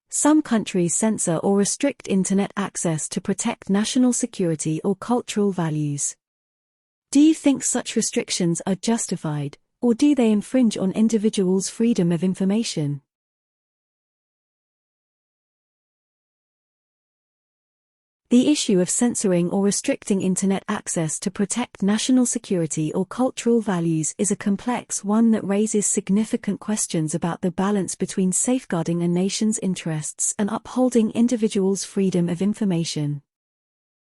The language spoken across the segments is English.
Some countries censor or restrict Internet access to protect national security or cultural values. Do you think such restrictions are justified, or do they infringe on individuals' freedom of information? The issue of censoring or restricting Internet access to protect national security or cultural values is a complex one that raises significant questions about the balance between safeguarding a nation's interests and upholding individuals' freedom of information.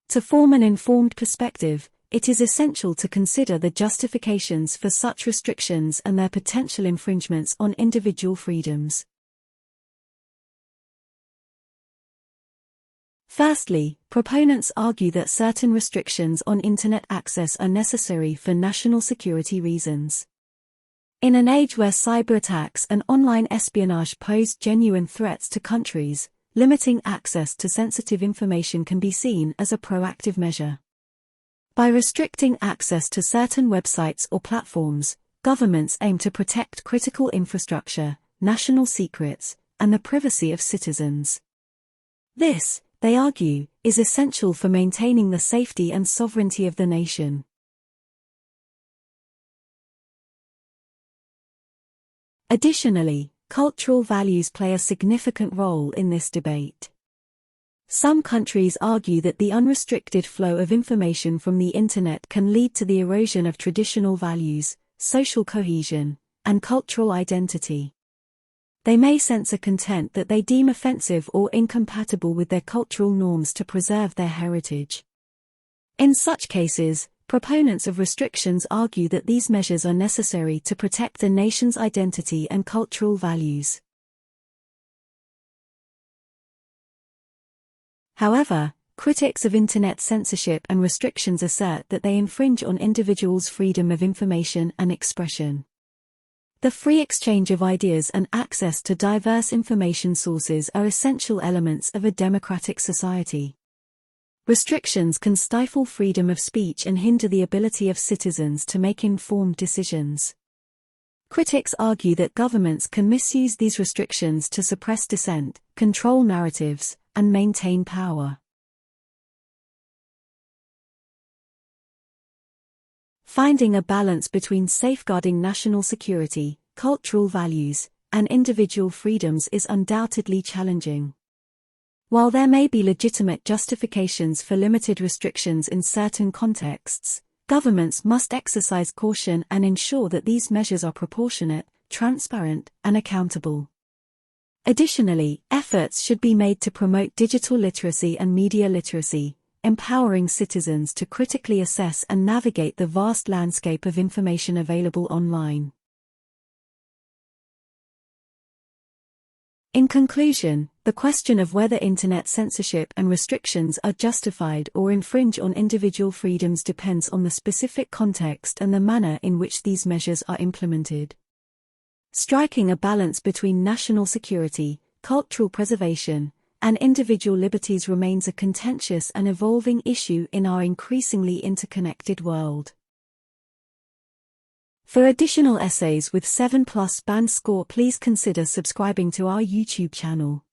To form an informed perspective, it is essential to consider the justifications for such restrictions and their potential infringements on individual freedoms. Firstly, proponents argue that certain restrictions on Internet access are necessary for national security reasons. In an age where cyber attacks and online espionage pose genuine threats to countries, limiting access to sensitive information can be seen as a proactive measure. By restricting access to certain websites or platforms, governments aim to protect critical infrastructure, national secrets, and the privacy of citizens. This, they argue, is essential for maintaining the safety and sovereignty of the nation. Additionally, cultural values play a significant role in this debate. Some countries argue that the unrestricted flow of information from the Internet can lead to the erosion of traditional values, social cohesion, and cultural identity. They may censor content that they deem offensive or incompatible with their cultural norms to preserve their heritage. In such cases, proponents of restrictions argue that these measures are necessary to protect a nation's identity and cultural values. However, critics of Internet censorship and restrictions assert that they infringe on individuals' freedom of information and expression. The free exchange of ideas and access to diverse information sources are essential elements of a democratic society. Restrictions can stifle freedom of speech and hinder the ability of citizens to make informed decisions. Critics argue that governments can misuse these restrictions to suppress dissent, control narratives, and maintain power. Finding a balance between safeguarding national security, cultural values, and individual freedoms is undoubtedly challenging. While there may be legitimate justifications for limited restrictions in certain contexts, governments must exercise caution and ensure that these measures are proportionate, transparent, and accountable. Additionally, efforts should be made to promote digital literacy and media literacy, empowering citizens to critically assess and navigate the vast landscape of information available online. In conclusion, the question of whether Internet censorship and restrictions are justified or infringe on individual freedoms depends on the specific context and the manner in which these measures are implemented. Striking a balance between national security, cultural preservation, and individual liberties remains a contentious and evolving issue in our increasingly interconnected world. For additional essays with 7+ band score, please consider subscribing to our YouTube channel.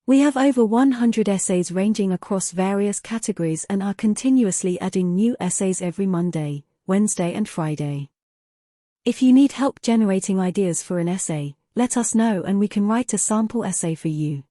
We have over 100 essays ranging across various categories and are continuously adding new essays every Monday, Wednesday and Friday. If you need help generating ideas for an essay, let us know and we can write a sample essay for you.